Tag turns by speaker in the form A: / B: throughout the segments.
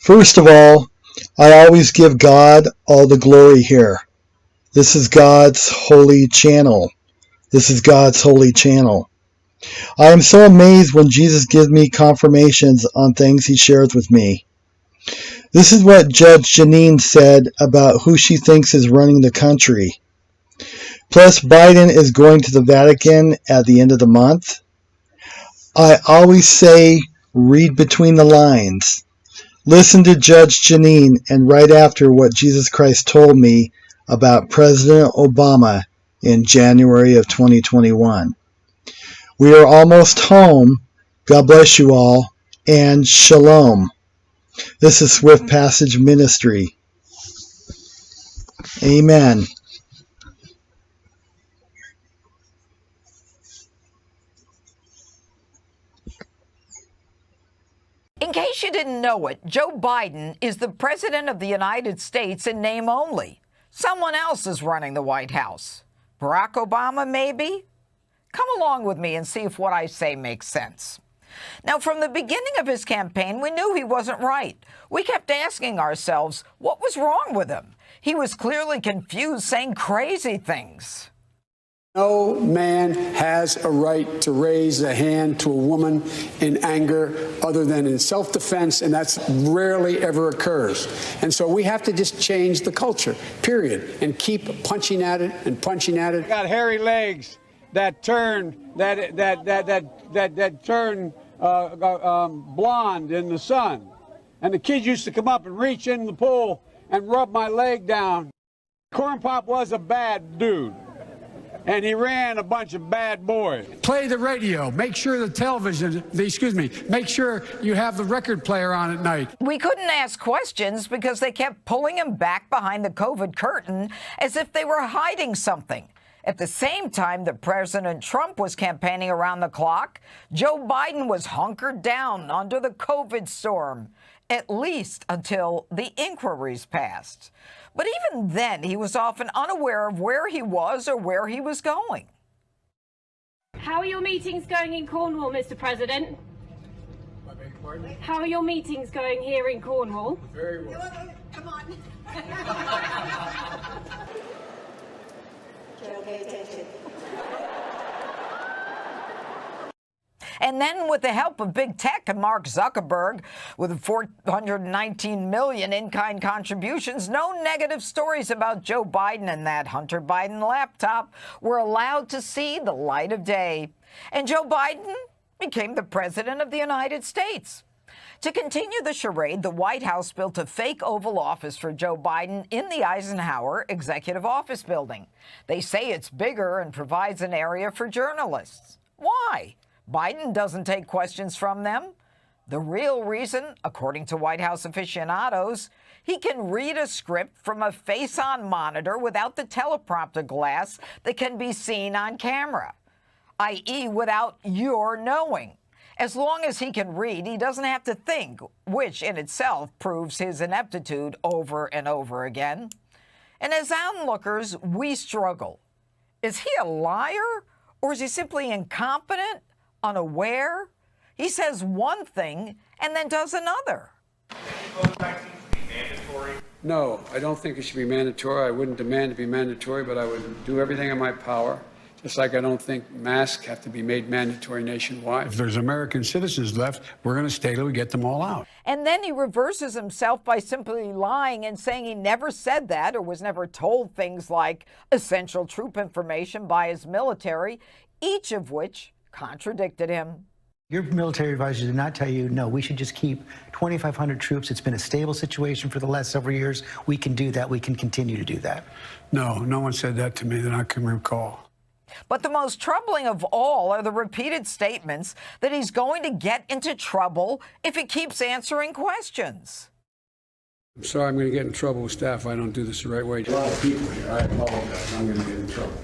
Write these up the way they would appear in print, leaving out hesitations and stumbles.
A: First of all, I always give God all the glory here. This is God's holy channel. This is God's holy channel. I am so amazed when Jesus gives me confirmations on things he shares with me. This is what Judge Jeanine said about who she thinks is running the country. Plus, Biden is going to the Vatican at the end of the month. I always say, read between the lines. Listen to Judge Jeanine and right after what Jesus Christ told me about President Obama in January of 2021. We are almost home. God bless you all, and shalom. This is Swift Passage Ministry. Amen.
B: In case you didn't know it, Joe Biden is the President of the United States in name only. Someone else is running the White House. Barack Obama, maybe? Come along with me and see if what I say makes sense. Now, from the beginning of his campaign, we knew he wasn't right. We kept asking ourselves, what was wrong with him? He was clearly confused, saying crazy things.
C: No man has a right to raise a hand to a woman in anger other than in self-defense, and that's rarely ever occurs. And so we have to just change the culture, period, and keep punching at it and punching at it.
D: I got hairy legs that turn blonde in the sun, and the kids used to come up and reach in the pool and rub my leg down. Corn Pop was a bad dude. And he ran a bunch of bad boys.
C: Play the radio. Make sure the television, make sure you have the record player on at night.
B: We couldn't ask questions because they kept pulling him back behind the COVID curtain as if they were hiding something. At the same time that President Trump was campaigning around the clock, Joe Biden was hunkered down under the COVID storm, at least until the inquiries passed. But even then, he was often unaware of where he was or where he was going.
E: How are your meetings going in Cornwall, Mr. President?
C: I beg your pardon?
E: How are your meetings going here in Cornwall?
C: Very well.
E: Come on.
F: Pay attention.
B: And then with the help of big tech and Mark Zuckerberg, with 419 million in-kind contributions, no negative stories about Joe Biden and that Hunter Biden laptop were allowed to see the light of day. And Joe Biden became the President of the United States. To continue the charade, the White House built a fake Oval Office for Joe Biden in the Eisenhower Executive Office Building. They say it's bigger and provides an area for journalists. Why? Biden doesn't take questions from them. The real reason, according to White House aficionados, he can read a script from a face-on monitor without the teleprompter glass that can be seen on camera, i.e. without your knowing. As long as he can read, he doesn't have to think, which in itself proves his ineptitude over and over again. And as onlookers, we struggle. Is he a liar, or is he simply incompetent? Unaware? He says one thing and then does another.
C: No, I don't think it should be mandatory. I wouldn't demand to be mandatory, but I would do everything in my power. Just like I don't think masks have to be made mandatory nationwide. If there's American citizens left, we're going to stay till we get them all out.
B: And then he reverses himself by simply lying and saying he never said that or was never told things like essential troop information by his military, each of which contradicted him.
G: Your military advisors did not tell you, no, we should just keep 2,500 troops. It's been a stable situation for the last several years. We can do that. We can continue to do that.
C: No, no one said that to me that I can recall.
B: But the most troubling of all are the repeated statements that he's going to get into trouble if he keeps answering questions.
C: I'm sorry I'm going to get in trouble with staff if I don't do this the right way. A lot of people here, I apologize. I'm going to get in trouble.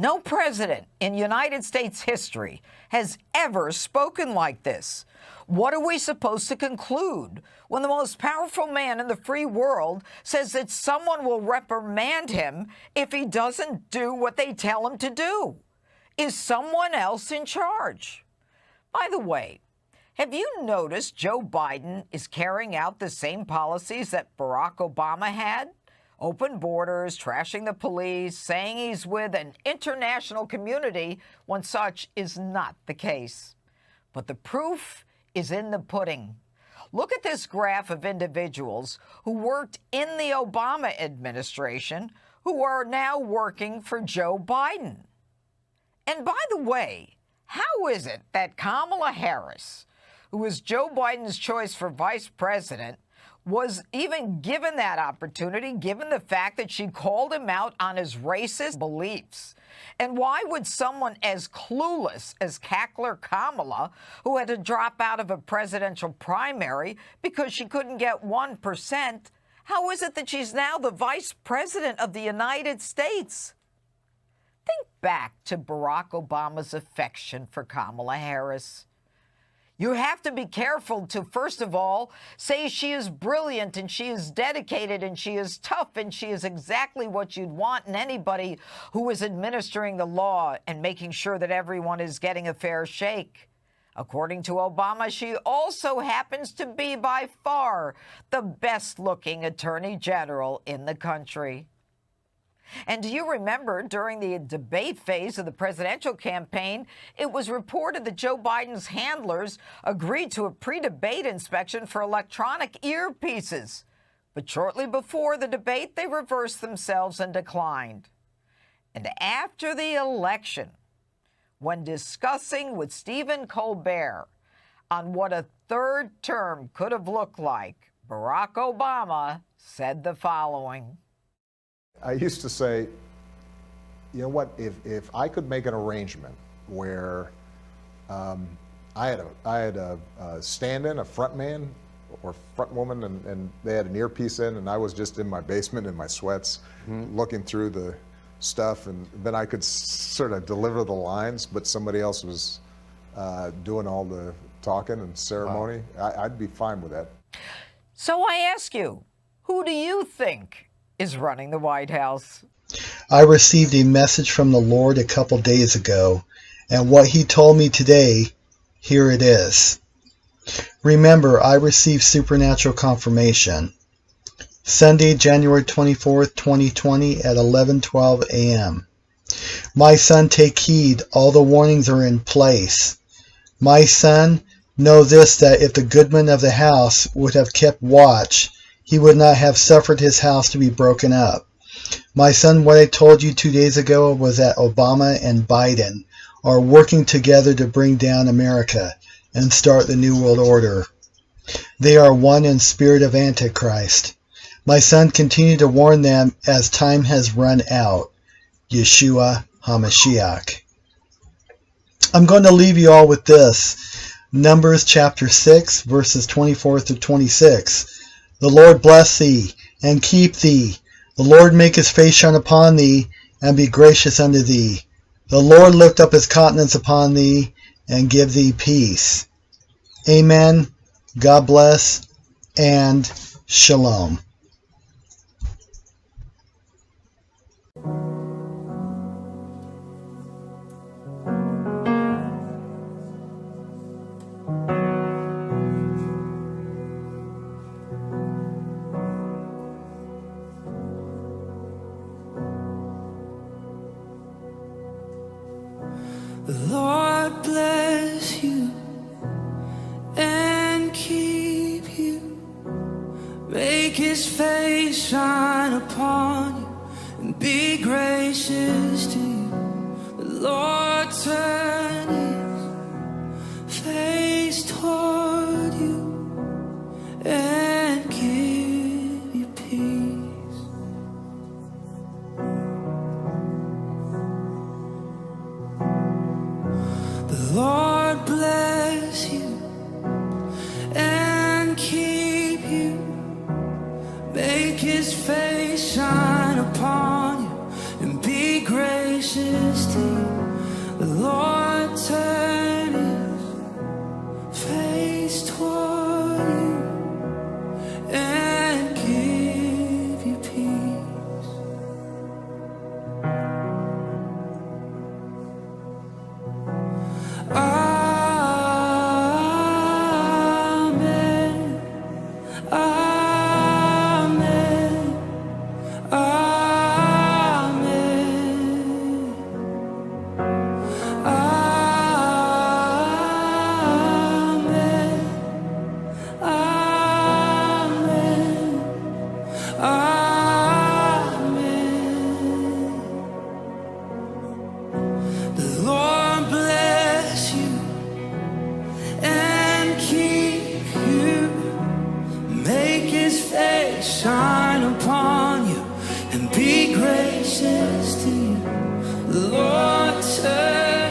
B: No president in United States history has ever spoken like this. What are we supposed to conclude when the most powerful man in the free world says that someone will reprimand him if he doesn't do what they tell him to do? Is someone else in charge? By the way, Have you noticed Joe Biden is carrying out the same policies that Barack Obama had? Open borders, trashing the police, saying he's with an international community when such is not the case. But the proof is in the pudding. Look at this graph of individuals who worked in the Obama administration who are now working for Joe Biden. And by the way, how is it that Kamala Harris, who was Joe Biden's choice for vice president, was even given that opportunity, given the fact that she called him out on his racist beliefs? And why would someone as clueless as Cackler Kamala, who had to drop out of a presidential primary because she couldn't get 1%, how is it that she's now the vice president of the United States? Think back to Barack Obama's affection for Kamala Harris. You have to be careful to, first of all, say she is brilliant and she is dedicated and she is tough and she is exactly what you'd want in anybody who is administering the law and making sure that everyone is getting a fair shake. According to Obama, she also happens to be by far the best-looking attorney general in the country. And do you remember during the debate phase of the presidential campaign, it was reported that Joe Biden's handlers agreed to a pre-debate inspection for electronic earpieces. But shortly before the debate, they reversed themselves and declined. And after the election, when discussing with Stephen Colbert on what a third term could have looked like, Barack Obama said the following.
F: I used to say, you know what, if I could make an arrangement where I had a stand-in, a front man or front woman, and they had an earpiece in, and I was just in my basement in my sweats looking through the stuff, and then I could sort of deliver the lines, but somebody else was doing all the talking and ceremony. Wow. I'd be fine with that.
B: So I ask you, who do you think is running the White House?
A: I received a message from the Lord a couple days ago, and what he told me today, here it is. Remember, I received supernatural confirmation. Sunday, January 24th, 2020 at 11:12 a.m. My son, take heed, all the warnings are in place. My son, know this, that if the goodman of the house would have kept watch, he would not have suffered his house to be broken up. My son, what I told you 2 days ago was that Obama and Biden are working together to bring down America and start the New World Order. They are one in spirit of Antichrist. My son, continue to warn them as time has run out. Yeshua HaMashiach. I'm going to leave you all with this. Numbers chapter 6, verses 24 through 26. The Lord bless thee, and keep thee. The Lord make his face shine upon thee, and be gracious unto thee. The Lord lift up his countenance upon thee, and give thee peace. Amen. God bless, and shalom.
H: The Lord bless you and keep you. Make his face shine upon you and be gracious to you. The Lord turn his face toward you and give you peace. The Lord bless you and keep you. Make his face shine upon you and be gracious to you. The Lord turn his face toward you and give you peace. face shine upon you and be gracious to you. The Lord turn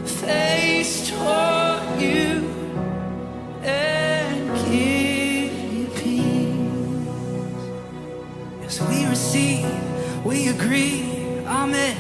H: his face toward you and give you peace. Yes, we receive, we agree. Amen.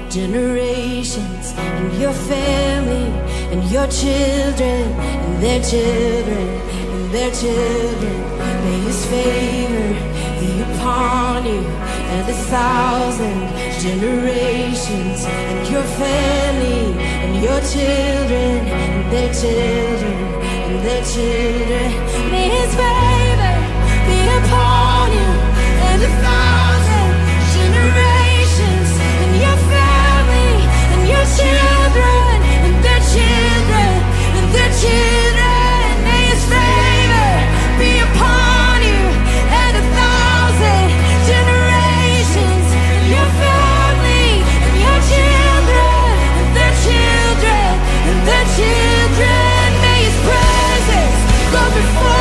I: Generations and your family and your children and their children and their children. May his favor be upon you and 1,000 generations and your family and your children and their children and their children. May his favor be upon you and 1,000 generations and your family and your children and their children and their children. May his favor be upon you and 1,000 generations and your family and your children and their children and their children. May his presence go before